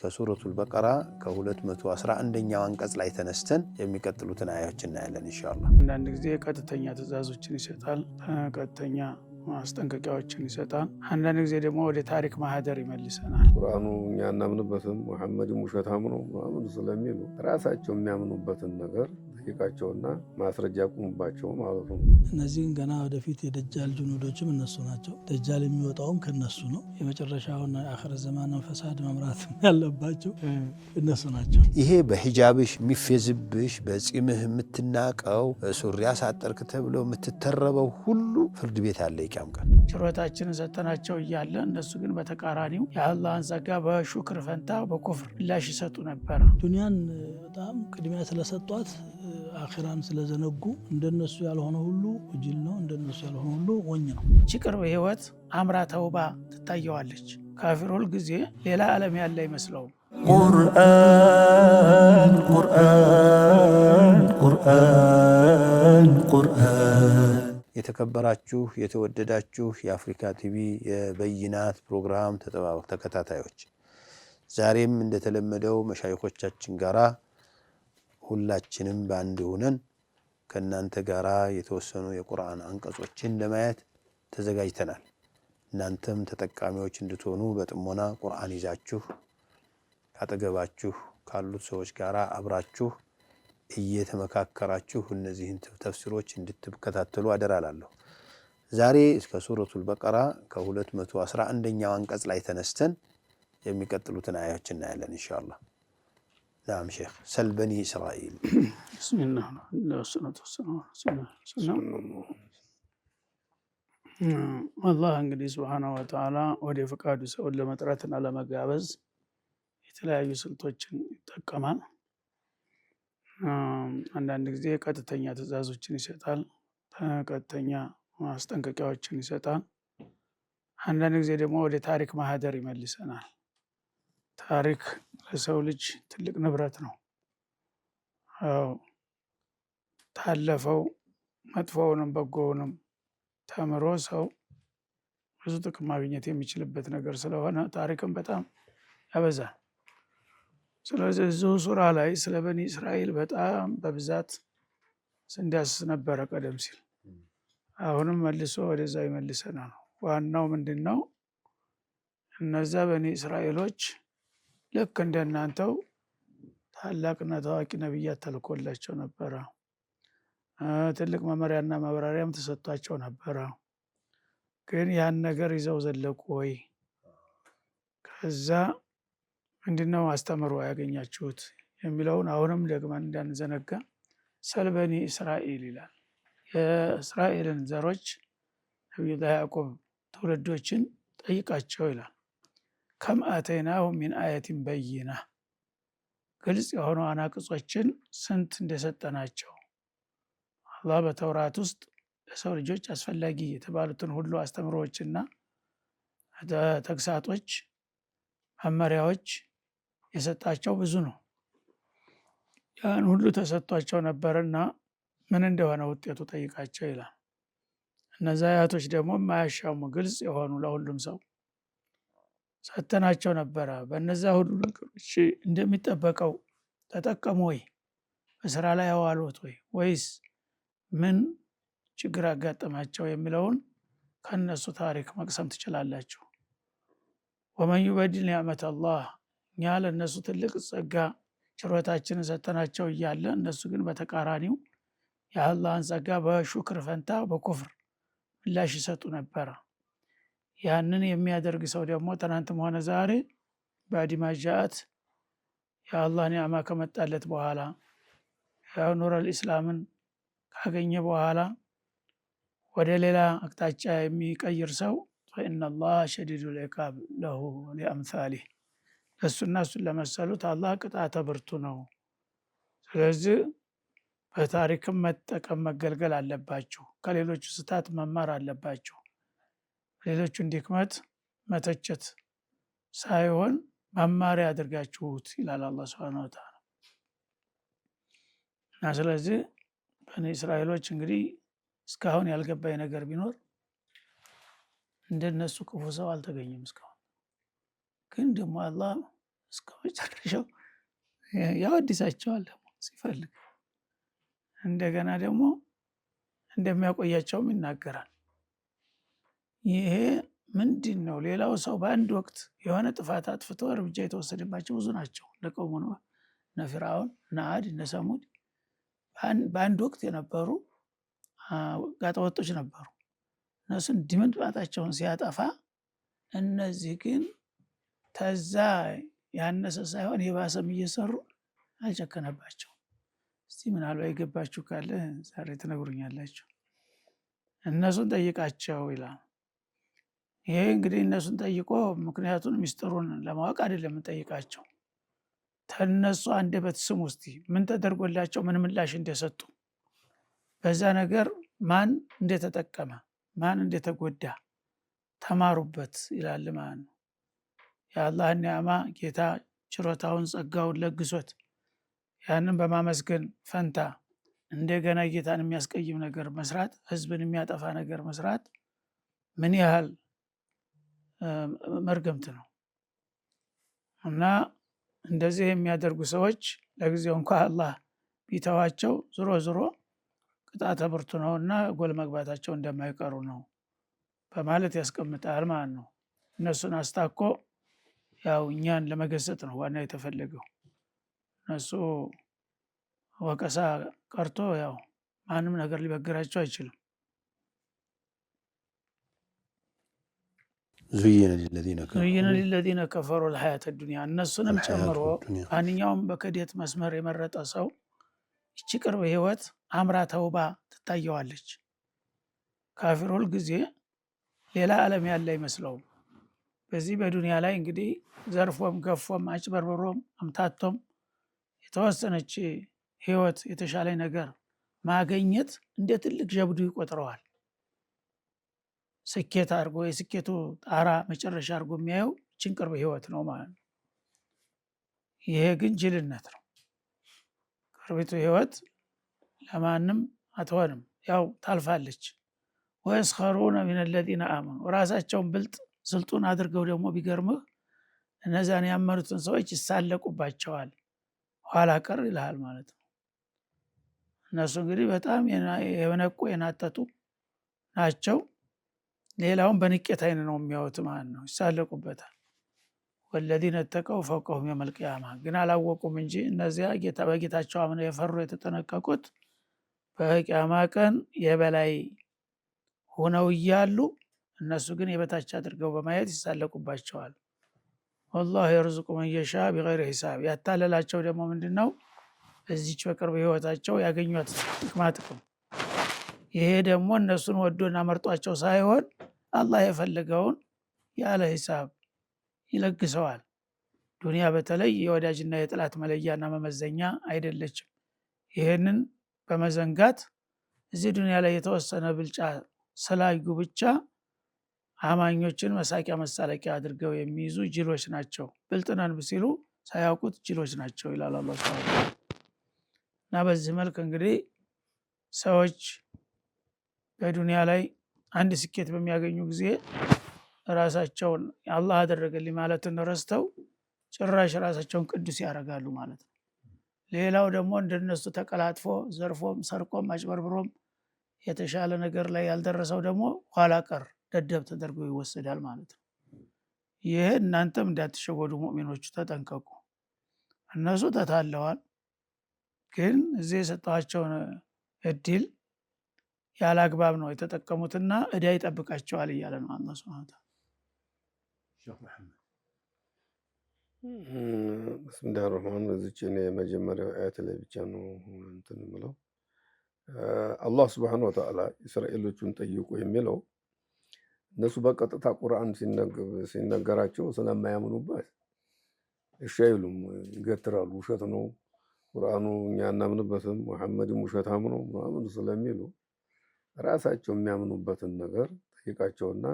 ከሱረቱል በቀራ ከ211ኛው አንቀጽ ላይ ተነስተን የሚቀጥሉትን አያዎች እናያለን ኢንሻአላህ። አንዳንድ ጊዜ ቀጥተኛ ትእዛዞችን ይሰጣል፣ ቀጥተኛ ማስጠንቀቂያዎችን ይሰጣል። አንዳንድ ጊዜ ደግሞ ወደ ታሪክ ማህደር ይመልሰናል። ቁርአኑ እኛ እናምንበትም ሙሐመድም ውሸታም ነው ምናምን ስለሚሉ ራሳቸው የሚያምኑበትን ነገር ጠይቃቸውና ማስረጃ ያቁሙባቸው ማለት ነው። እነዚህን ገና ወደፊት የደጃል ጅኑዶችም እነሱ ናቸው። ደጃል የሚወጣውም ከነሱ ነው። የመጨረሻውን አኺር ዘማንን ፈሳድ መምራት ያለባቸው እነሱ ናቸው። ይሄ በሂጃብሽ የሚፌዝብሽ በጺምህ የምትናቀው ሱሪ አሳጠርክ ተብሎ የምትተረበው ሁሉ ፍርድ ቤት አለ ይቂያም ቀን። ችሮታችንን ሰተናቸው እያለ እነሱ ግን በተቃራኒው የአላህን ጸጋ በሹክር ፈንታ በኩፍር ምላሽ ይሰጡ ነበር። ዱንያን በጣም ቅድሚያ ስለሰጧት አኺራን ስለዘነጉ እንደነሱ ያልሆነ ሁሉ ጅል ነው፣ እንደነሱ ያልሆነ ሁሉ ሞኝ ነው። እቺ ቅርብ ህይወት አምራ ተውባ ትታየዋለች። ካፊር ሁል ጊዜ ሌላ ዓለም ያለ አይመስለውም። ቁርአን ቁርአን ቁርአን ቁርአን። የተከበራችሁ የተወደዳችሁ የአፍሪካ ቲቪ የበይናት ፕሮግራም ተከታታዮች ዛሬም እንደተለመደው መሻይኾቻችን ጋራ ሁላችንም በአንድ ሆነን ከእናንተ ጋራ የተወሰኑ የቁርአን አንቀጾችን ለማየት ተዘጋጅተናል። እናንተም ተጠቃሚዎች እንድትሆኑ በጥሞና ቁርአን ይዛችሁ ካጠገባችሁ ካሉት ሰዎች ጋራ አብራችሁ እየተመካከራችሁ እነዚህን ተፍሲሮች እንድትከታተሉ አደራላለሁ። ዛሬ እስከ ሱረቱል በቀራ ከ211ኛው አንቀጽ ላይ ተነስተን የሚቀጥሉትን አያዎች እናያለን ኢንሻአላህ። ናም ሼክ ሰል በኒ እስራኤል ቢስሚላህ አላህ እንግዲህ ሱብሓነሁ ወተዓላ ወደ ፈቃዱ ሰውን ለመጥራትና ለመጋበዝ የተለያዩ ስልቶችን ይጠቀማል። አንዳንድ ጊዜ ቀጥተኛ ትእዛዞችን ይሰጣል፣ ቀጥተኛ ማስጠንቀቂያዎችን ይሰጣል። አንዳንድ ጊዜ ደግሞ ወደ ታሪክ ማህደር ይመልሰናል። ታሪክ ለሰው ልጅ ትልቅ ንብረት ነው። ታለፈው መጥፎውንም በጎውንም ተምሮ ሰው ብዙ ጥቅም ማግኘት የሚችልበት ነገር ስለሆነ ታሪክም በጣም ያበዛል። ስለዚህ እዚሁ ሱራ ላይ ስለ በኒ እስራኤል በጣም በብዛት ስንዳስስ ነበረ ቀደም ሲል። አሁንም መልሶ ወደዛ ይመልሰናል። ዋናው ምንድን ነው? እነዛ በኒ እስራኤሎች ልክ እንደናንተው ታላቅና ታዋቂ ነቢያት ተልኮላቸው ነበረ። ትልቅ መመሪያና ማብራሪያም ተሰጥቷቸው ነበረ። ግን ያን ነገር ይዘው ዘለቁ ወይ? ከዛ ምንድነው አስተምሮ ያገኛችሁት የሚለውን አሁንም ደግመን እንዳንዘነጋ ሰል በኒ እስራኤል ይላል። የእስራኤልን ዘሮች ነቢዩላህ ያዕቆብ ትውልዶችን ጠይቃቸው ይላል። ከም አተይናሁም ሚን አየቲን በይና፣ ግልጽ የሆኑ አናቅጾችን ስንት እንደሰጠናቸው አላህ በተውራት ውስጥ ለሰው ልጆች አስፈላጊ የተባሉትን ሁሉ አስተምሮዎችና ተግሳጦች፣ መመሪያዎች የሰጣቸው ብዙ ነው። ያን ሁሉ ተሰጥቷቸው ነበርና ምን እንደሆነ ውጤቱ ጠይቃቸው ይላል። እነዛ አያቶች ደግሞ የማያሻሙ ግልጽ የሆኑ ለሁሉም ሰው ሰተናቸው ነበረ። በእነዛ ሁሉ ነገሮች እንደሚጠበቀው ተጠቀሙ ወይ? በስራ ላይ ያዋሉት ወይ? ወይስ ምን ችግር አጋጠማቸው የሚለውን ከነሱ ታሪክ መቅሰም ትችላላችሁ። ወመን ዩበድል ኒዕመተ አላህ፣ እኛ ለእነሱ ትልቅ ጸጋ ችሮታችንን ሰተናቸው እያለ እነሱ ግን በተቃራኒው የአላህን ጸጋ በሹክር ፈንታ በኩፍር ምላሽ ይሰጡ ነበረ። ያንን የሚያደርግ ሰው ደግሞ ትናንትም ሆነ ዛሬ ባዕድ ማ ጃአት የአላህ ኒዕማ ከመጣለት በኋላ ያው ኑረል ኢስላምን ካገኘ በኋላ ወደ ሌላ አቅጣጫ የሚቀይር ሰው ፈኢነላህ ሸዲዱል ዒቃብ ለሁ ወሊአምሳሊህ፣ ለሱና እሱን ለመሰሉት አላህ ቅጣተ ብርቱ ነው። ስለዚህ በታሪክም መጠቀም መገልገል አለባችሁ። ከሌሎቹ ስህተት መማር አለባችሁ። ሌሎቹን ድክመት መተቸት ሳይሆን መማሪያ አድርጋችሁት ይላል አላህ ሱብሓነሁ ወተዓላ። እና ስለዚህ በኒ እስራኤሎች እንግዲህ እስካሁን ያልገባኝ ነገር ቢኖር እንደነሱ ክፉ ሰው አልተገኘም እስካሁን። ግን ደግሞ አላህ እስከ መጨረሻው ያወድሳቸዋል ደግሞ ሲፈልግ። እንደገና ደግሞ እንደሚያቆያቸውም ይናገራል። ይሄ ምንድን ነው? ሌላው ሰው በአንድ ወቅት የሆነ ጥፋት አጥፍቶ እርምጃ የተወሰደባቸው ብዙ ናቸው። እንደ ቀውሙ ኖህ፣ እነ ፊርዓውን፣ እነ አድ፣ እነ ሰሙድ በአንድ ወቅት የነበሩ ጋጠወጦች ነበሩ። እነሱን ድምጥማጣቸውን ሲያጠፋ፣ እነዚህ ግን ተዛ ያነሰ ሳይሆን የባሰም እየሰሩ አልጨከነባቸው። እስቲ ምናልባት የገባችሁ ካለ ዛሬ ትነግሩኛላችሁ። እነሱን ጠይቃቸው ይላል። ይሄ እንግዲህ እነሱን ጠይቆ ምክንያቱን ሚስጥሩን ለማወቅ አይደለም የምንጠይቃቸው። ተነሱ አንደበት ስሙ እስቲ ምን ተደርጎላቸው ምን ምላሽ እንደሰጡ፣ በዛ ነገር ማን እንደተጠቀመ ማን እንደተጎዳ ተማሩበት ይላል ማለት ነው። የአላህን ኒዕማ ጌታ ችሮታውን ጸጋውን ለግሶት ያንን በማመስገን ፈንታ እንደገና ጌታን የሚያስቀይም ነገር መስራት፣ ህዝብን የሚያጠፋ ነገር መስራት ምን ያህል መርገምት ነው። እና እንደዚህ የሚያደርጉ ሰዎች ለጊዜው እንኳ አላህ ቢተዋቸው ዞሮ ዞሮ ቅጣተ ብርቱ ነውና ጎል መግባታቸው እንደማይቀሩ ነው በማለት ያስቀምጣል ማለት ነው። እነሱን አስታኮ ያው እኛን ለመገሰጥ ነው ዋና የተፈለገው። እነሱ ወቀሳ ቀርቶ ያው ማንም ነገር ሊበግራቸው አይችልም። ዙይነ ሊለዚነ ከፈሩ ልሐያተ ዱንያ እነሱንም ጨምሮ ማንኛውም በክህደት መስመር የመረጠ ሰው ይቺ ቅርብ ህይወት አምራ ተውባ ትታየዋለች። ካፊር ሁል ጊዜ ሌላ ዓለም ያለ አይመስለውም። በዚህ በዱንያ ላይ እንግዲህ ዘርፎም ገፎም አጭበርብሮም አምታቶም የተወሰነች ህይወት የተሻለ ነገር ማገኘት እንደ ትልቅ ጀብዱ ይቆጥረዋል። ስኬት አድርጎ የስኬቱ ጣራ መጨረሻ አድርጎ የሚያየው ይችን ቅርብ ህይወት ነው ማለት ነው። ይሄ ግን ጅልነት ነው። ቅርቢቱ ህይወት ለማንም አትሆንም፣ ያው ታልፋለች። ወየስኸሩነ ሚነ ለዚነ አመኑ ራሳቸውን ብልጥ ስልጡን አድርገው ደግሞ ቢገርምህ እነዛን ያመኑትን ሰዎች ይሳለቁባቸዋል። ኋላ ቀር ይልሃል ማለት ነው። እነሱ እንግዲህ በጣም የነቁ የናጠጡ ናቸው። ሌላውን በንቄት አይን ነው የሚያዩት ማለት ነው፣ ይሳለቁበታል። ወለዚነ ተቀው ፈውቀሁም የውመል ቂያማ ግን አላወቁም እንጂ እነዚያ በጌታቸው አምነው የፈሩ የተጠነቀቁት በቂያማ ቀን የበላይ ሆነው እያሉ እነሱ ግን የበታች አድርገው በማየት ይሳለቁባቸዋል። ወላሁ የርዙቁ መን የሻ ቢገይሪ ሂሳብ ያታለላቸው ደግሞ ምንድነው? በዚች በቅርብ ህይወታቸው ያገኟት ጥቅማ ጥቅም። ይሄ ደግሞ እነሱን ወዶና መርጧቸው ሳይሆን አላህ የፈለገውን ያለ ሂሳብ ይለግሰዋል። ዱንያ በተለይ የወዳጅና የጥላት መለያና መመዘኛ አይደለችም። ይህንን በመዘንጋት እዚህ ዱንያ ላይ የተወሰነ ብልጫ ስላዩ ብቻ አማኞችን መሳቂያ መሳለቂያ አድርገው የሚይዙ ጅሎች ናቸው። ብልጥነን ሲሉ ሳያውቁት ጅሎች ናቸው ይላል አላህ ሱብሓነሁ ወተዓላ። እና በዚህ መልክ እንግዲህ ሰዎች በዱንያ ላይ አንድ ስኬት በሚያገኙ ጊዜ ራሳቸውን አላህ አደረገልኝ ማለትን ረስተው ጭራሽ ራሳቸውን ቅዱስ ያደርጋሉ ማለት ነው። ሌላው ደግሞ እንደነሱ ተቀላጥፎ ዘርፎም ሰርቆም አጭበርብሮም የተሻለ ነገር ላይ ያልደረሰው ደግሞ ኋላ ቀር ደደብ ተደርጎ ይወሰዳል ማለት ነው። ይሄ እናንተም እንዳትሸወዱ ሙእሚኖቹ ተጠንቀቁ። እነሱ ተታለዋል፣ ግን እዚህ የሰጠኋቸውን እድል ያለ አግባብ ነው የተጠቀሙትና እዳ ይጠብቃቸዋል እያለ ነው አላህ ሱብሓነሁ ወተዓላ። ብስሚላህ ረህማን በዚች እኔ የመጀመሪያው አያት ላይ ብቻ ነው እንትን የምለው። አላህ ሱብሓነሁ ወተዓላ እስራኤሎቹን ጠይቁ የሚለው እነሱ በቀጥታ ቁርአን ሲነገራቸው ስለማያምኑበት እሺ አይሉም፣ ይገትራሉ። ውሸት ነው ቁርአኑ እኛ እናምንበትም ሙሐመድም ውሸታም ነው ምናምን ስለሚሉ ራሳቸው የሚያምኑበትን ነገር ጠይቃቸውና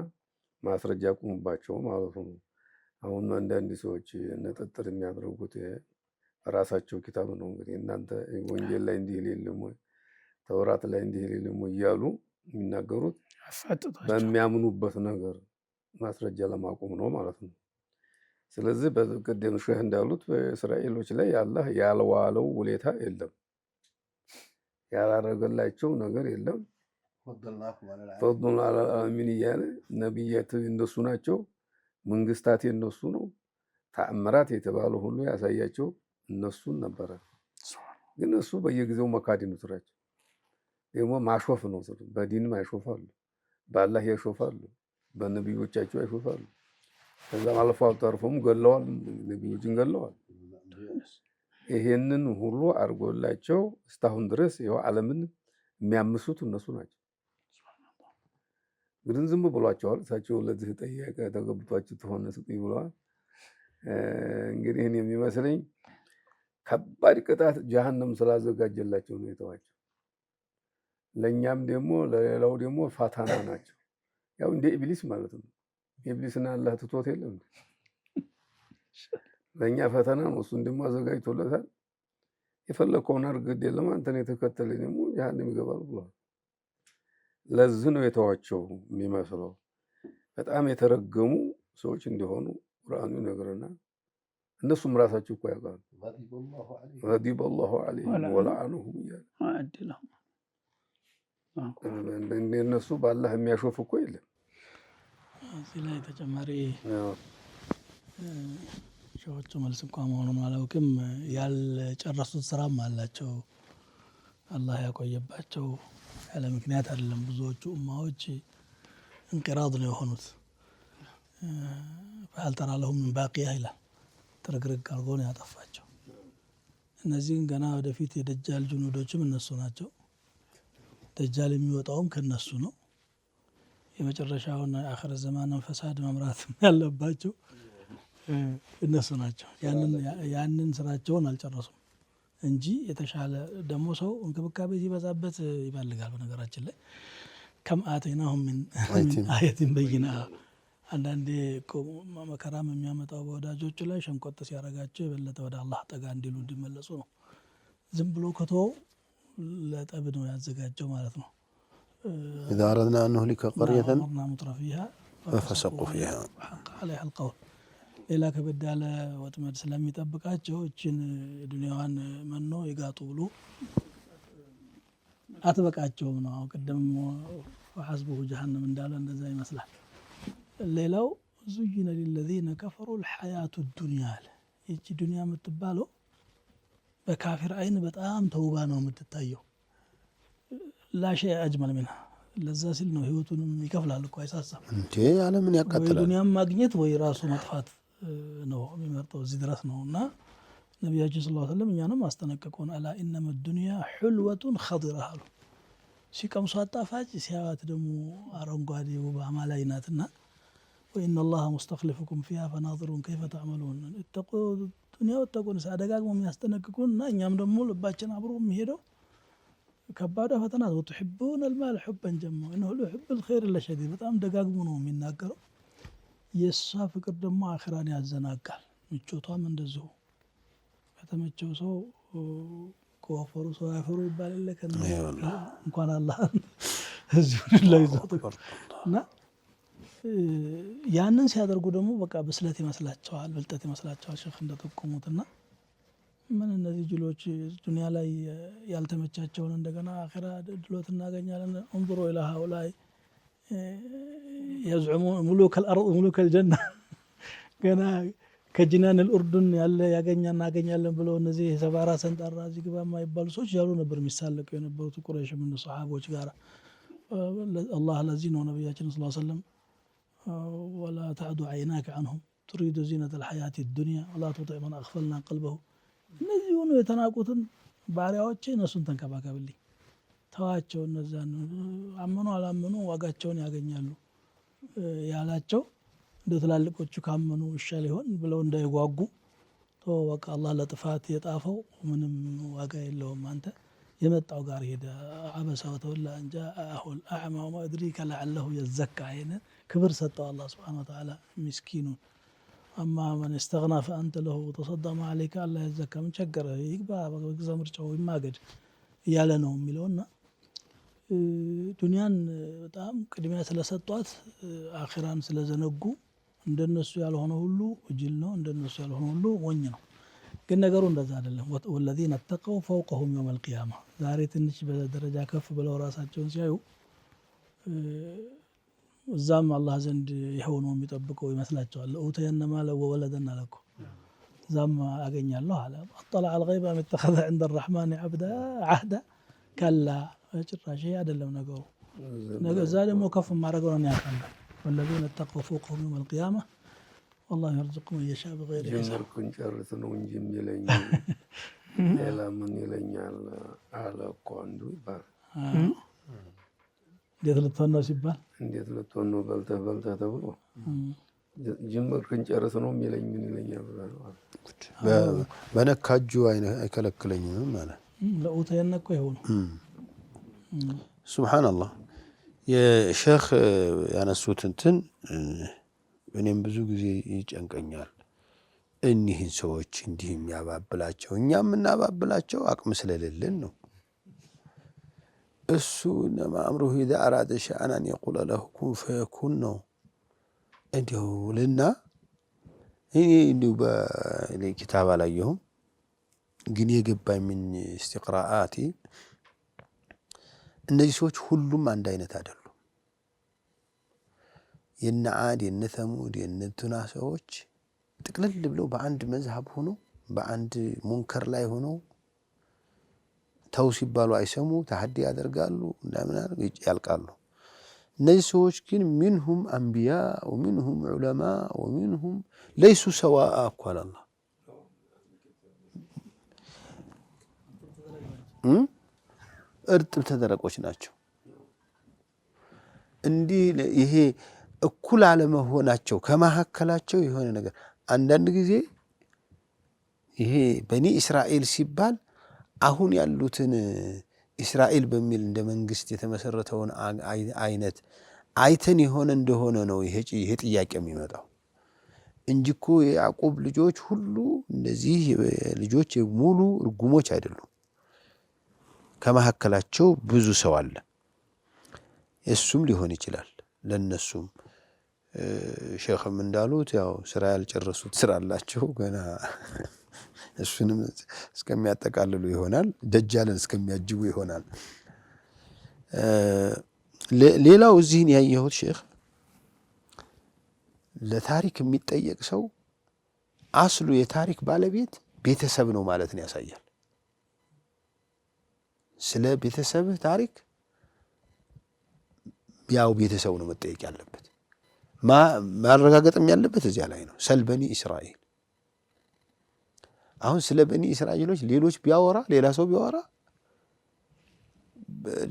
ማስረጃ ያቁሙባቸው ማለት ነው። አሁን አንዳንድ ሰዎች ንጥጥር የሚያደርጉት ራሳቸው ኪታብ ነው እንግዲህ እናንተ ወንጌል ላይ እንዲህ የለም ወይ ተውራት ላይ እንዲህ የለም ወይ እያሉ የሚናገሩት በሚያምኑበት ነገር ማስረጃ ለማቆም ነው ማለት ነው። ስለዚህ በቀደም ሼህ እንዳሉት በእስራኤሎች ላይ አላህ ያልዋለው ውለታ የለም፣ ያላረገላቸው ነገር የለም። ፈضሉን ዐለል ዓለሚን እያለ ነቢያት እነሱ ናቸው፣ መንግስታት የነሱ ነው፣ ተአምራት የተባለ ሁሉ ያሳያቸው እነሱን ነበረ። ግን እሱ በየጊዜው መካድ ነው ስራቸው። ደግሞ ማሾፍ ነው። በዲንም ያሾፋሉ፣ በአላህ ያሾፋሉ፣ በነቢዮቻቸው ያሾፋሉ። ከዛም አልፎ ተርፎም ገለዋል፣ ነቢዮችን ገለዋል። ይሄንን ሁሉ አድርጎላቸው እስካሁን ድረስ ይኸው ዓለምን የሚያምሱት እነሱ ናቸው። ግን ዝም ብሏቸዋል። እሳቸው ለዚህ ጠየቀ ተገብቷቸው ተሆነ ስጡኝ ብለዋል። እንግዲህ እኔ የሚመስለኝ ከባድ ቅጣት ጀሃነም ስላዘጋጀላቸው ነው የተዋቸው። ለኛም ደግሞ ለሌላው ደግሞ ፋታና ናቸው። ያው እንደ ኢብሊስ ማለት ነው። ኢብሊስና አላህ ትቶት የለም። ለኛ ፈተና ነው፣ እሱን ደግሞ አዘጋጅቶለታል። የፈለከውን አድርግ ግድ የለም አንተን የተከተለ ደግሞ ጀሃነም ይገባል ብሏል። ለዚህ ነው የተዋቸው የሚመስለው። በጣም የተረገሙ ሰዎች እንደሆኑ ቁርአኑ ይነግረናል። እነሱም ራሳቸው እኮ ያውቃሉ። ገዲበ አላሁ ዐለይሂም ወለዐነሁም እያለ እነሱ በአላህ የሚያሾፍ እኮ የለም። እዚህ ላይ ተጨማሪ ሸዎቹ መልስ እንኳ መሆኑን አላውቅም። ያልጨረሱት ስራም አላቸው አላህ ያቆየባቸው። ያለ ምክንያት አይደለም። ብዙዎቹ ኡማዎች እንቅራድ ነው የሆኑት። ፈሀል ተራ ለሁም ሚን ባቂያ ይላል። ጥርግርግ አድርጎ ነው ያጠፋቸው። እነዚህን ገና ወደፊት የደጃል ጁኑዶችም እነሱ ናቸው። ደጃል የሚወጣውም ከነሱ ነው። የመጨረሻውን አኺረ ዘማንን ፈሳድ መምራት ያለባቸው እነሱ ናቸው። ያንን ስራቸውን አልጨረሱም እንጂ የተሻለ ደግሞ ሰው እንክብካቤ ሲበዛበት ይፈልጋል። በነገራችን ላይ ከም አተይናሁም ሚን አየቲን በይና። አንዳንዴ መከራም የሚያመጣው በወዳጆቹ ላይ ሸንቆጥ ሲያደርጋቸው የበለጠ ወደ አላህ ጠጋ እንዲሉ እንዲመለሱ ነው። ዝም ብሎ ከተወው ለጠብ ነው ያዘጋጀው ማለት ነው። ኢዛ አረድና አን ኑህሊከ ቀርየተን አመርና ሙትረፊሃ ፈፈሰቁ ፊሃ ወሐቀ ዐለይሃ አልቀውል። ሌላ ከበድ ያለ ወጥመድ ስለሚጠብቃቸው እችን ዱንያዋን መኖ ይጋጡ ብሎ አትበቃቸውም ነው። ቅድም ወሐስቡሁ ጀሀነም እንዳለ እንደዛ ይመስላል። ሌላው ዙይነ ሊለዚነ ከፈሩ ልሐያቱ ዱንያ አለ። ይቺ ዱንያ የምትባለው በካፊር አይን በጣም ተውባ ነው የምትታየው። ላሸ አጅመል ሚንሃ። ለዛ ሲል ነው ህይወቱንም ይከፍላል እኮ አይሳሳም እንዴ። ዓለምን ያቃጥላል። ወይ ዱንያም ማግኘት ወይ ራሱ መጥፋት ነው የሚመርጠው። እዚህ ድረስ ነው እና ነቢያችን ሰለላሁ ዐለይሂ ወሰለም እኛንም አስጠነቀቁን። አላ ኢነመ ዱንያ ሕልወቱን ኸዲራ አሉ። ሲቀምሷት ጣፋጭ፣ ሲያዩት ደግሞ አረንጓዴ ውብ አማላይ ናትና ወኢነ አላህ ሙስተኽሊፉኩም ፊሃ ፈናዚሩን ከይፈ ተዕመሉን። እተቁ ዱንያ ወተቁን አደጋግሞ የሚያስጠነቅቁን እና እኛም ደግሞ ልባችን አብሮ የሚሄደው ከባዷ ፈተና ወቱሒቡነ አልማለ ሑበን ጀማ ኢነሁ ሊሑቢል ኸይር ለሸዲድ። በጣም ደጋግሞ ነው የሚናገረው። የእሷ ፍቅር ደግሞ አኺራን ያዘናጋል። ምቾቷም እንደዚሁ ከተመቸው ሰው ከወፈሩ ሰው ያፈሩ ይባል የለ እንኳን አላህ እዚሁ ላይ እና ያንን ሲያደርጉ ደግሞ በቃ ብስለት ይመስላቸዋል፣ ብልጠት ይመስላቸዋል። ሼኽ እንደጠቆሙትና ምን እነዚህ ጅሎች ዱንያ ላይ ያልተመቻቸውን እንደገና አኺራ ድሎት እናገኛለን። እንظሩ ኢላ ሃኡላይ የዝዑሙ ሙሉከል አርድ ሙሉከል ጀና ገና ከጅናን አልኡርዱን ያለ እናገኛለን ብለው እነዚህ ሰባራ ሰንጠራ እዚህ ግባ የማይባሉ ሰዎች ያሉ ነበር የሚሳለቁ የነበሩት ቁረይሽ ምን ሰሃቦች ጋር። አላህ ለዚህ ነው ነቢያችን ሰለላሁ ዐለይሂ ወሰለም ወላ ተዕዱ ዐይናከ ዐንሁም ቱሪዱ ዚነተል ሐያቲ ዱንያ ወላ ቱጢዕ መን አግፈልና ቀልበሁ። እነዚህ ሆኖ የተናቁትን ባሪያዎቼ እነሱን ተንከባከብልኝ፣ ተዋቸው፣ እነዛን አመኑ አላመኑ ዋጋቸውን ያገኛሉ ያላቸው እንደ ትላልቆቹ ካመኑ ይሻል ይሆን ብለው እንዳይጓጉ በቃ አላህ ለጥፋት የጣፈው ምንም ዋጋ የለውም፣ አንተ የመጣው ጋር ሄደ። አበሰ ወተወላ አን ጃአሁል አዕማ ወማ ዩድሪከ ለዐለሁ የዘካ። ይሄንን ክብር ሰጠው አላህ ሱብሓነሁ ወተዓላ ምስኪኑን። አማ መን እስተግና ፈአንተ ለሁ ተሰዳ ማ ዐለይከ አላህ የዘካ። ምን ቸገረ ይግባ በገዛ ምርጫው ይማገድ እያለ ነው የሚለውና ዱንያን በጣም ቅድሚያ ስለሰጧት አኺራን ስለዘነጉ እንደነሱ ያልሆነ ሁሉ ጅል ነው፣ እንደነሱ ያልሆነ ሁሉ ሞኝ ነው። ግን ነገሩ እንደዛ አይደለም። ወለዚነ ተቀው ፈውቀሁም የውመል ቂያማ ዛሬ ትንሽ በደረጃ ከፍ ብለው ራሳቸውን ሲያዩ እዛም አላህ ዘንድ ይኸው ነው የሚጠብቀው ይመስላቸዋል። ለኡተየነ ማለ ወወለደን አለ እኮ እዛም አገኛለሁ አለ። አጠለዐ አልገይበ አም ኢተኸዘ ዐንደ አርረሕማን ዐህዳ ከላ ጭራሽ አይደለም ነገሩ። እዛ ደግሞ ከፍ ማድረገው ነው ያውቃል። ወለዚነ ተቀው ፈውቀሁም የውመል ቂያማ ወላሁ የርዙቁ መን የሻእ ቢገይሪ ሒሳብ። ጀመርኩን ጨርስ ነው እንጂ የሚለኝ ሌላ ምን ይለኛል አለ እኮ አንዱ ይባላል። እንዴት ልትሆን ነው ሲባል እንዴት ልትሆን ነው በልተህ ተብሎ ጀመርኩን ጨርስ ነው የሚለኝ ምን ይለኛል ብለህ በነካጁ አይከለክለኝም ማለት ለኡተየነ እኮ ይኸው ነው። ሱብሓነላህ የሼኽ ያነሱት እንትን እኔም ብዙ ጊዜ ይጨንቀኛል። እኒህን ሰዎች እንዲህ የሚያባብላቸው እኛ የምናባብላቸው አቅም ስለሌለን ነው። እሱ እነማ አምሩሁ ኢዛ አራደ ሸይአን አን የቁለ ለሁ ኩን ፈየኩን ነው። እንዲሁ ልና እኔ እንዲሁ በኪታብ አላየሁም፣ ግን የገባኝ ምን ኢስቲቅራአቲ እነዚህ ሰዎች ሁሉም አንድ አይነት አይደሉም። የነ ዓድ የነ ተሙድ የነ እንትና ሰዎች ጥቅልል ብለው በአንድ መዝሀብ ሆኖ በአንድ ሙንከር ላይ ሆኖ ተው ሲባሉ አይሰሙ፣ ተሐዲ ያደርጋሉ እና ያልቃሉ። እነዚህ ሰዎች ግን ሚንሁም አንቢያ ወሚንሁም ዑለማ ወሚንሁም ለይሱ ሰዋአ እኮ አለ አላህ። እርጥብ ተደረቆች ናቸው። እንዲህ ይሄ እኩል አለመሆናቸው ከመካከላቸው የሆነ ነገር አንዳንድ ጊዜ ይሄ በኒ እስራኤል ሲባል አሁን ያሉትን እስራኤል በሚል እንደ መንግስት የተመሰረተውን አይነት አይተን የሆነ እንደሆነ ነው ይሄ ጥያቄ የሚመጣው እንጂ እኮ የያዕቆብ ልጆች ሁሉ እነዚህ ልጆች ሙሉ እርጉሞች አይደሉም። ከመካከላቸው ብዙ ሰው አለ። እሱም ሊሆን ይችላል ለነሱም ሼኽም እንዳሉት ያው ስራ ያልጨረሱት ስራ አላቸው ገና እሱንም እስከሚያጠቃልሉ ይሆናል፣ ደጃልን እስከሚያጅቡ ይሆናል። ሌላው እዚህን ያየሁት ሼኽ ለታሪክ የሚጠየቅ ሰው አስሉ የታሪክ ባለቤት ቤተሰብ ነው ማለትን ያሳያል። ስለ ቤተሰብህ ታሪክ ያው ቤተሰቡ ነው መጠየቅ ያለበት። ማረጋገጥም ያለበት እዚያ ላይ ነው። ሰል በኒ እስራኤል አሁን ስለ በኒ እስራኤሎች ሌሎች ቢያወራ ሌላ ሰው ቢያወራ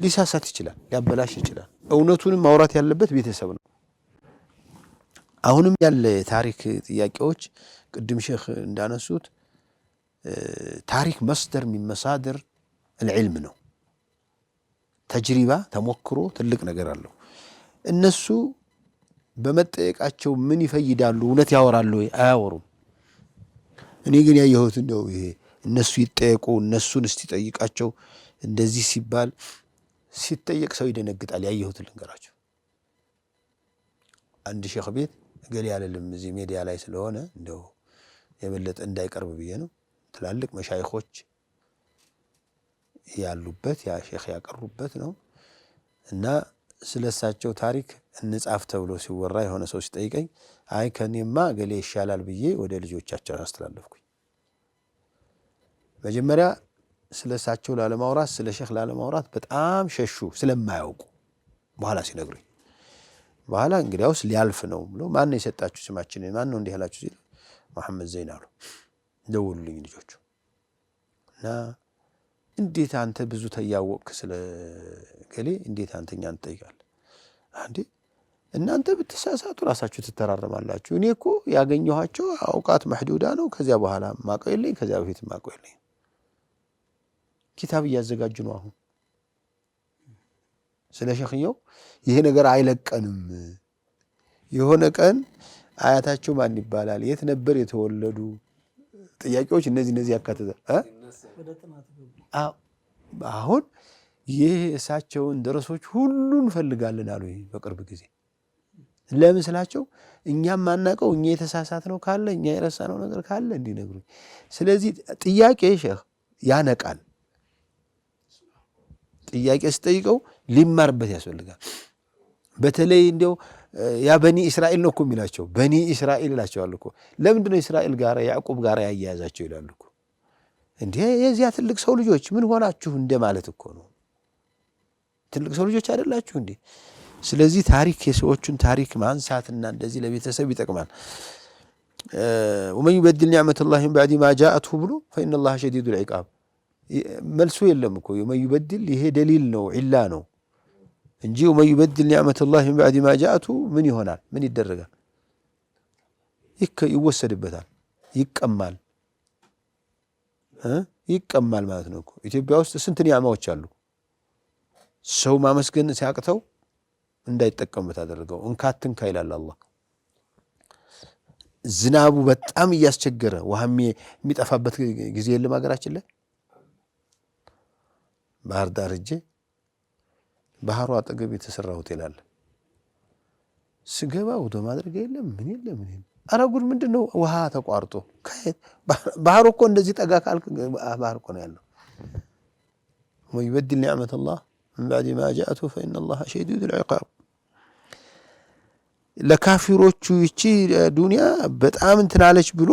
ሊሳሳት ይችላል፣ ሊያበላሽ ይችላል። እውነቱንም ማውራት ያለበት ቤተሰብ ነው። አሁንም ያለ የታሪክ ጥያቄዎች ቅድም ሼኽ እንዳነሱት ታሪክ መስደር ሚን መሳድር العلم ነው። ተጅሪባ ተሞክሮ ትልቅ ነገር አለው። እነሱ በመጠየቃቸው ምን ይፈይዳሉ? እውነት ያወራሉ ወይ? አያወሩም። እኔ ግን ያየሁት እንደው ይሄ እነሱ ይጠየቁ እነሱን እስቲ ጠይቃቸው እንደዚህ ሲባል ሲጠየቅ ሰው ይደነግጣል። ያየሁት ልንገራቸው። አንድ ሼኽ ቤት ገሌ ያለልም እዚህ ሚዲያ ላይ ስለሆነ እንደው የበለጠ እንዳይቀርብ ብዬ ነው። ትላልቅ መሻይኾች ያሉበት ያ ሼኽ ያቀሩበት ነው እና ስለሳቸው ታሪክ እንጻፍ ተብሎ ሲወራ የሆነ ሰው ሲጠይቀኝ አይ ከኔማ ገሌ ይሻላል ብዬ ወደ ልጆቻቸው አስተላለፍኩኝ። መጀመሪያ ስለሳቸው ላለማውራት ስለ ሼኽ ላለማውራት በጣም ሸሹ ስለማያውቁ። በኋላ ሲነግሩኝ በኋላ እንግዲያውስ ሊያልፍ ነው ብሎ ማን ነው የሰጣችሁ ስማችን ማን ነው እንዲህ ያላችሁ ሲል መሐመድ ዘይን አሉ። ደውሉልኝ ልጆቹ እና እንዴት አንተ ብዙ ተያወቅክ ስለ ገሌ እንዴት አንተኛን ትጠይቃለህ? አንዴ እናንተ ብትሳሳቱ ራሳችሁ ትተራረማላችሁ። እኔ እኮ ያገኘኋቸው አውቃት መህዱዳ ነው። ከዚያ በኋላ ማቀው የለኝ፣ ከዚያ በፊት ማቀው የለኝ። ኪታብ እያዘጋጁ ነው አሁን ስለ ሼኽየው። ይሄ ነገር አይለቀንም። የሆነ ቀን አያታቸው ማን ይባላል፣ የት ነበር የተወለዱ ጥያቄዎች እነዚህ ያካትታል። አሁን ይህ እሳቸውን ደረሶች ሁሉ እንፈልጋለን አሉ። በቅርብ ጊዜ ለምን ስላቸው እኛም ማናቀው እኛ የተሳሳትነው ካለ እኛ የረሳነው ነገር ካለ እንዲነግሩኝ። ስለዚህ ጥያቄ ሼህ ያነቃል። ጥያቄ ስጠይቀው ሊማርበት ያስፈልጋል። በተለይ እንዲያው ያ በኒ እስራኤል ነው እኮ የሚላቸው። በኒ እስራኤል ይላቸዋል እኮ። ለምንድን ነው እስራኤል ጋር ያዕቁብ ጋር ያያያዛቸው ይላሉ እኮ። እንዴ የዚያ ትልቅ ሰው ልጆች ምን ሆናችሁ እንደማለት እኮ ነው። ትልቅ ሰው ልጆች አይደላችሁ እንዴ? ስለዚህ ታሪክ የሰዎቹን ታሪክ ማንሳትና እንደዚህ ለቤተሰብ ይጠቅማል። ወመን ዩበድል ኒዕመተላሂ ሚን ባዕድ ማ ጃአትሁ ብሎ ፈኢነላሃ ሸዲዱል ዒቃብ። መልሱ የለም እኮ ወመን ዩበድል፣ ይሄ ደሊል ነው ዒላ ነው እንጂ ወመን ዩበድል ኒዕመተላሂ ሚን ባዕድ ማ ጃአትሁ ምን ይሆናል? ምን ይደረጋል? ይወሰድበታል፣ ይቀማል። ይቀማል ማለት ነው እኮ። ኢትዮጵያ ውስጥ ስንት ኒዕማዎች አሉ። ሰው ማመስገን ሲያቅተው እንዳይጠቀምበት አደረገው። እንካትንካ ይላል አላህ። ዝናቡ በጣም እያስቸገረ ውሃ የሚጠፋበት ጊዜ የለም ሀገራችን ላይ። ባህር ዳር ሄጄ ባህሩ አጠገብ የተሰራ ሆቴል አለ። ስገባ ውዶ ማድረግ የለም ምን የለም ምን የለም። ኧረ ጉድ ምንድን ነው? ውሃ ተቋርጦ ባህሩ እኮ እንደዚህ ጠጋ ካልክ ባህር እኮ ነው ያለው። ወመን ዩበድል ኒዕመተላህ ሚን ባዕድ ማ ጃአትሁ ፈኢነላሃ ሸዲዱል ዒቃብ። ለካፊሮቹ ይቺ ዱንያ በጣም እንትን አለች ብሎ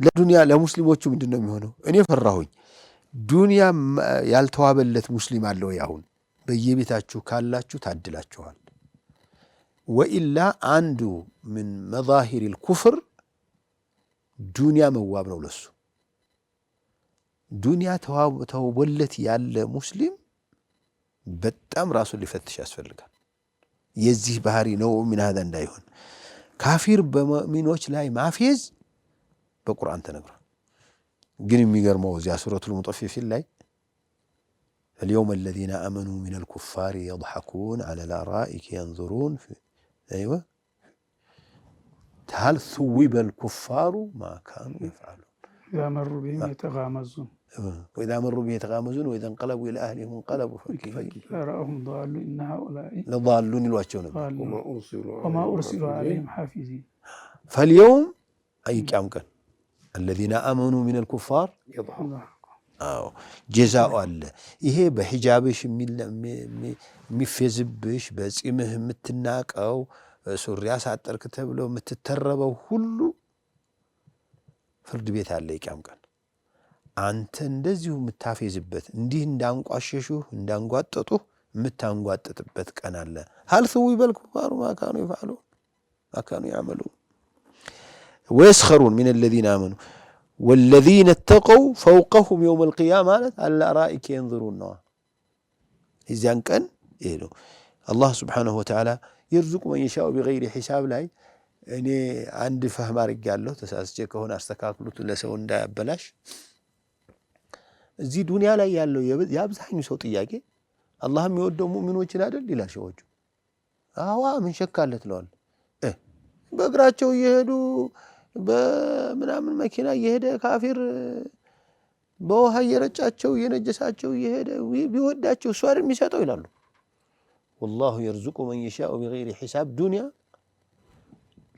ለዱንያ ለሙስሊሞቹ ምንድን ነው የሚሆነው? እኔ ፈራሁኝ። ዱንያ ያልተዋበለት ሙስሊም አለ ወይ? አሁን በየቤታችሁ ካላችሁ ታድላችኋል። ወኢላ አንዱ ምን መዛሂሪል ኩፍር ዱንያ መዋብ ነው ለሱ። ዱንያ ተውቦለት ያለ ሙስሊም በጣም ራሱን ሊፈትሽ ያስፈልጋል። የዚህ ባህሪ ነው ምን هذا እንዳይሆን። ካፊር በሙእሚኖች ላይ ማፌዝ በቁርአን ተነግሯል። ግን የሚገርመው እዚያ ሱረቱል ሙጠፊፊን ላይ اليوم الذين آمنوا من الكفار يضحكون على الأرائك ينظرون أيوة هل ثوب الكفار ما كانوا يفعلون إذا مروا بهم يتغامزون وإذا مروا بهم يتغامزون وإذا انقلبوا إلى أهلهم انقلبوا فكيف رأهم ضالون إن هؤلاء لضالون الواجهون وما أرسلوا عليهم حافظين. فاليوم أي كم كان الذين آمنوا من الكفار يضحكون. ጀዛኡ አለ። ይሄ በሂጃብሽ የሚፈዝብሽ በጺምህ የምትናቀው ሱሪ አሳጠርክ ተብሎ የምትተረበው ሁሉ ፍርድ ቤት አለ የቂያም ቀን። አንተ እንደዚሁ የምታፌዝበት እንዲህ እንዳንቋሸሹህ እንዳንጓጠጡህ የምታንጓጥጥበት ቀን አለ። هل ثوب الكفار ما كانوا يفعلون ما كانوا يعملون ويسخرون من الذين آمنوا والذين اتقوا فوقهم يوم القيامة على الأرائك ينظرون. إذن كان الله سبحانه وتعالى يرزق من يشاء بغير حساب. لاي እኔ አንድ ፈህም አድርጌያለሁ። ተሳስቼ ከሆነ አስተካክሉት ለሰው እንዳያበላሽ። እዚህ ዱንያ ላይ ያለው የአብዛኛው ሰው ጥያቄ አላህ የሚወደው ሙእሚኖችን አይደል ይላል ሸዎቹ። አዋ ምን ሸካለ ትለዋል። በእግራቸው እየሄዱ በምናምን መኪና እየሄደ ካፊር በውሃ እየረጫቸው እየነጀሳቸው እየሄደ ቢወዳቸው እሱ አይደል የሚሰጠው ይላሉ። ወላሁ የርዙቁ መን የሻኡ ቢገይሪ ሒሳብ። ዱንያ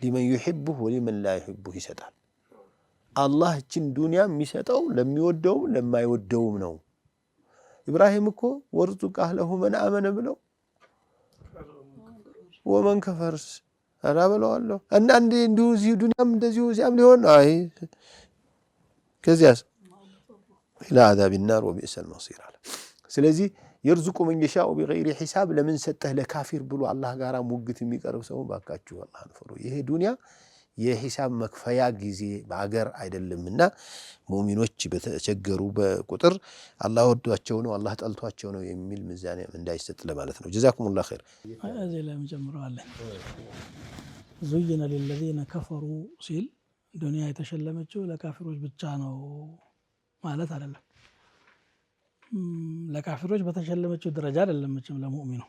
ሊመን ዩሒቡህ ወሊመን ላ ዩሒቡህ ይሰጣል። አላህ እችን ዱንያ የሚሰጠው ለሚወደውም ለማይወደውም ነው። ኢብራሂም እኮ ወርዙቅ አህለሁ መን አመነ ብለው ወመን ከፈርስ አራበለዋለሁ እና እንዲሁ እዚህ ዱንያም እንደዚሁ እዚያም ሊሆን አይ ከዚያስ ኢላ አዛብ النار وبئس المصير አለ። ስለዚህ የርዙቁ መን የሻኡ ቢገይሪ ሒሳብ ለምን ሰጠህ ለካፊር ብሎ አላህ ጋር ሙግት የሚቀርብ ሰው ባካችሁ አላህን ፍሩ። ይሄ ዱንያ የሂሳብ መክፈያ ጊዜ በአገር አይደለምና ሙእሚኖች በተቸገሩ በቁጥር አላህ ወዷቸው ነው አላህ ጠልቷቸው ነው የሚል ሚዛን እንዳይሰጥ ለማለት ነው። ጀዛኩሙላህ ኸይር። እዚህ ላይ እንጨምረዋለን። ዙይነ ሊለዚነ ከፈሩ ሲል ዱንያ የተሸለመችው ለካፊሮች ብቻ ነው ማለት አይደለም። ለካፊሮች በተሸለመችው ደረጃ አይደለም መቼም ለሙእሚኑ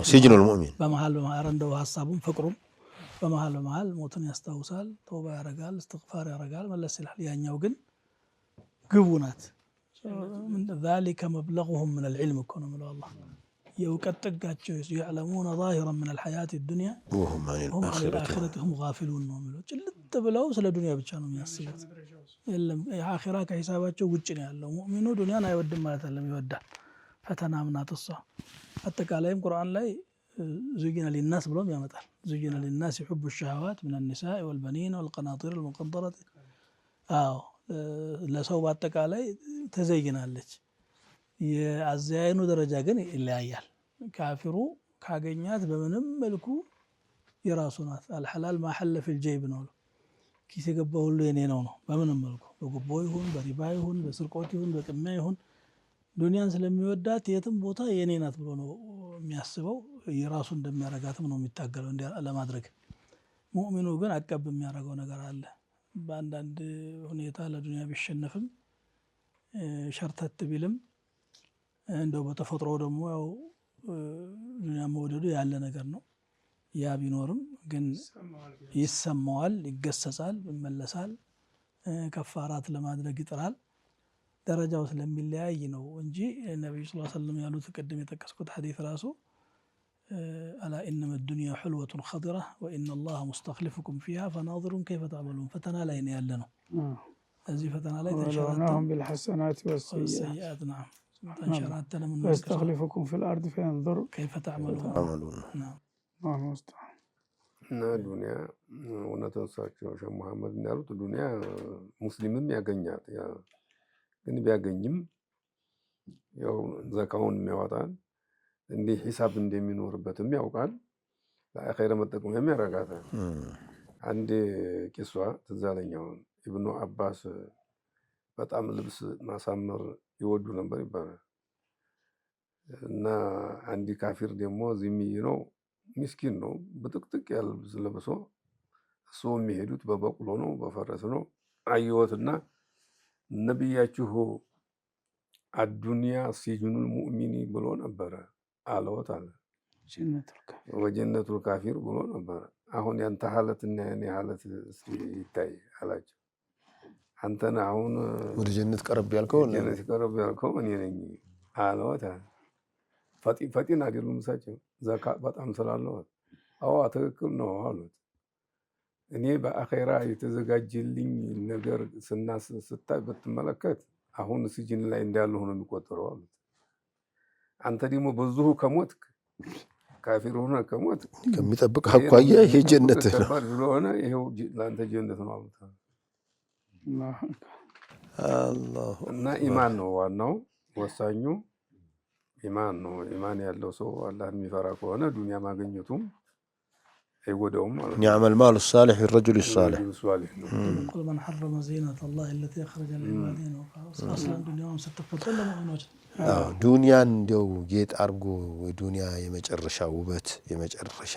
ሲጅኑል ሙእሚን በመሃል በመሃል እንደው ሐሳቡም ፍቅሩም በመሃል በመሃል ሞትን ያስታውሳል፣ ተውባ ያረጋል፣ እስትግፋር ያረጋል፣ መለስ ይላል። ያኛው ግን ግቡ ናት። ذلك مبلغهم من العلم እኮ ነው የሚለው አላህ። የእውቀት ጥጋቸው يعلمون ظاهرا من الحياة الدنيا ወሁም هم عن الآخرة هم غافلون ነው የሚለው። ጭልጥ ብለው ስለ ዱንያ ብቻ ነው የሚያስቡት። የለም የአኺራ ከሂሳባቸው ውጭ ነው ያለው። ሙእሚኑ ዱንያን አይወድም ማለት አይደለም፣ ይወዳል። ፈተናም ናት እሷ። አጠቃላይም ቁርአን ላይ زين للناس ብሎም ያመጣል። زين للناس حب الشهوات من النساء والبنين والقناطير المقنطرة ለሰው በአጠቃላይ ተዘይናለች። የአዘያየኑ ደረጃ ግን ይለያያል። ካፊሩ ካገኛት በምንም መልኩ የራሱ ናት። አልሐላል ማሐለ ፊል ጀይብ ነው። ኪስ የገባ ሁሉ የኔ ነው ነው። በምንም መልኩ በጉቦ ይሁን በሪባ ይሁን በስርቆት ይሁን በቅሚያ ይሁን ዱንያን ስለሚወዳት የትም ቦታ የኔ ናት ብሎ ነው የሚያስበው። የራሱ እንደሚያረጋትም ነው የሚታገለው ለማድረግ። ሙእሚኑ ግን አቀብ የሚያረገው ነገር አለ። በአንዳንድ ሁኔታ ለዱንያ ቢሸነፍም ሸርተት ቢልም እንደው በተፈጥሮ ደግሞ ያው ዱንያ መውደዱ ያለ ነገር ነው። ያ ቢኖርም ግን ይሰማዋል፣ ይገሰጻል፣ ይመለሳል፣ ከፋራት ለማድረግ ይጥራል። ደረጃው ስለሚለያይ ነው እንጂ ነብዩ ሰለላሁ ዐለይሂ ወሰለም ያሉት ቅድም የጠቀስኩት ሐዲስ ራሱ አላ ኢነመ ዱንያ ሕልወቱን ኸድራ ወኢነ አላህ ሙስተኽሊፉኩም ፊሃ ፈናዚሩን ከይፈ ተዕመሉን። ፈተና ላይ ነው ያለ ነው። እዚህ ፈተና ላይ ተንሸራተን ቢልሐሰናት ወሰይአት ነዓም ተንሸራተን ምን ወስተኽሊፉኩም ፊል አርድ ፈየንዙር ከይፈ ተዕመሉን። እና ዱንያ እውነትን እሳቸው ሼህ መሐመድ እንዳሉት ዱንያ ሙስሊምም ያገኛት ግን ቢያገኝም ያው ዘካውን የሚያወጣል እንዲህ ሂሳብ እንደሚኖርበትም ያውቃል። ለአኺራ መጠቀሚያም ያረጋታል። አንድ ቂሷ ትዝ አለኝ። ኢብኑ አባስ በጣም ልብስ ማሳመር ይወዱ ነበር ይባላል። እና አንድ ካፊር ደግሞ ዚምይ ነው፣ ምስኪን ነው፣ በጥቅጥቅ ያለ ልብስ ለብሶ እሱ የሚሄዱት በበቅሎ ነው በፈረስ ነው። አየወትና ነቢያችሁ አዱንያ ሲጅኑል ሙእሚኒ ብሎ ነበረ አለወት አለ ወጀነቱል ካፊር ብሎ ነበረ። አሁን ያንተ ሐለትና የኔ ሐለት እስኪ ይታይ አላቸው። አንተና አሁን ወደ ጀነት ቀረብ ያልከው እኔ ነኝ አለወት። ፈጢን አይደሉም እሳቸው ዘካ በጣም ስላለው አዎ ትክክል ነው አሉት። እኔ በአኺራ የተዘጋጀልኝ ነገር ስታይ ብትመለከት አሁን ሲጅን ላይ እንዳለው ነው የሚቆጠረው አሉት። አንተ ደግሞ በዙሁ ከሞት ካፊር ሆነ ከሞት ከሚጠብቅ አኳያ ይሄ ጀነት ነው ስለሆነ ይሄው ለአንተ ጀነት ነው አሉት። አላህ እና ኢማን ነው ዋናው ወሳኙ ኢማን ነው። ኢማን ያለው ሰው አላህን የሚፈራ ከሆነ ዱንያ ማግኘቱም አይጎዳውም ማለት ነው። ኒዕመል ማሉ ሳሊህ الرجل الصالح قل من حرم زينة الله التي أخرج لعباده أصلا ዱንያውን ስትፈጠር ለሙእሚኖች ዱንያን እንደው ጌጥ አርጎ የዱንያ የመጨረሻ ውበት የመጨረሻ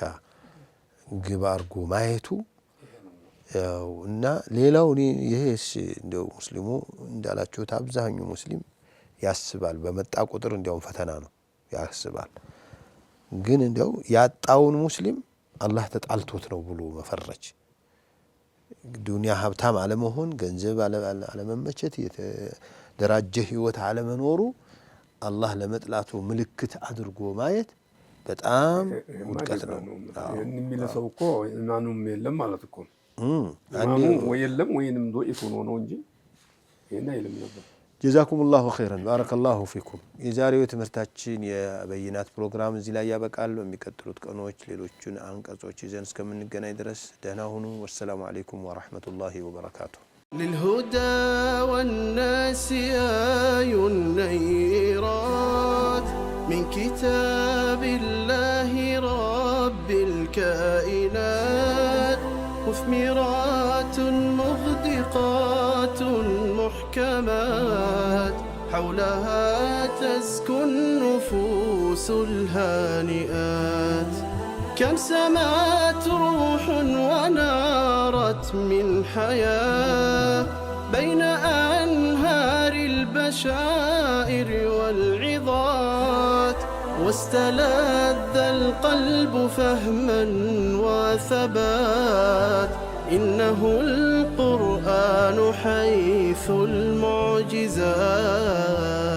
ግብ አርጎ ማየቱ ያው እና ሌላው ይሄስ እንደው ሙስሊሙ እንዳላችሁት አብዛኛው ሙስሊም ያስባል። በመጣ ቁጥር እንደው ፈተና ነው ያስባል። ግን እንደው ያጣውን ሙስሊም አላህ ተጣልቶት ነው ብሎ መፈረጅ፣ ዱንያ ሀብታም አለመሆን፣ ገንዘብ አለመመቸት፣ የተደራጀ ህይወት አለመኖሩ አላህ ለመጥላቱ ምልክት አድርጎ ማየት በጣም ውድቀት ነው። የሚል ሰው እኮ ኢማኑም የለም ማለት እኮ ወይ የለም ወይንም ዶኢፍ ሆኖ ነው እንጂ ይሄን አይልም ነበር። ጀዛኩሙላሁ ኸይረን ባረከላሁ ፊኩም። የዛሬው ትምህርታችን የበይናት ፕሮግራም እዚህ ላይ ያበቃል። በሚቀጥሉት ቀኖች ሌሎችን አንቀጾች ይዘን እስከምንገናኝ ድረስ ደህና ሁኑ። ወሰላሙ አለይኩም ወራህመቱላሂ ወበረካቱ። للهدى والناس آي النيرات من كتاب الله رب الكائنات مثمرات مغدقات محكمات حولها تزكو النفوس الهانئات كم سمات روح ونارت من حياة بين أنهار البشائر والعظات واستلذ القلب فهما وثبات إنه القرآن حيث المعجزات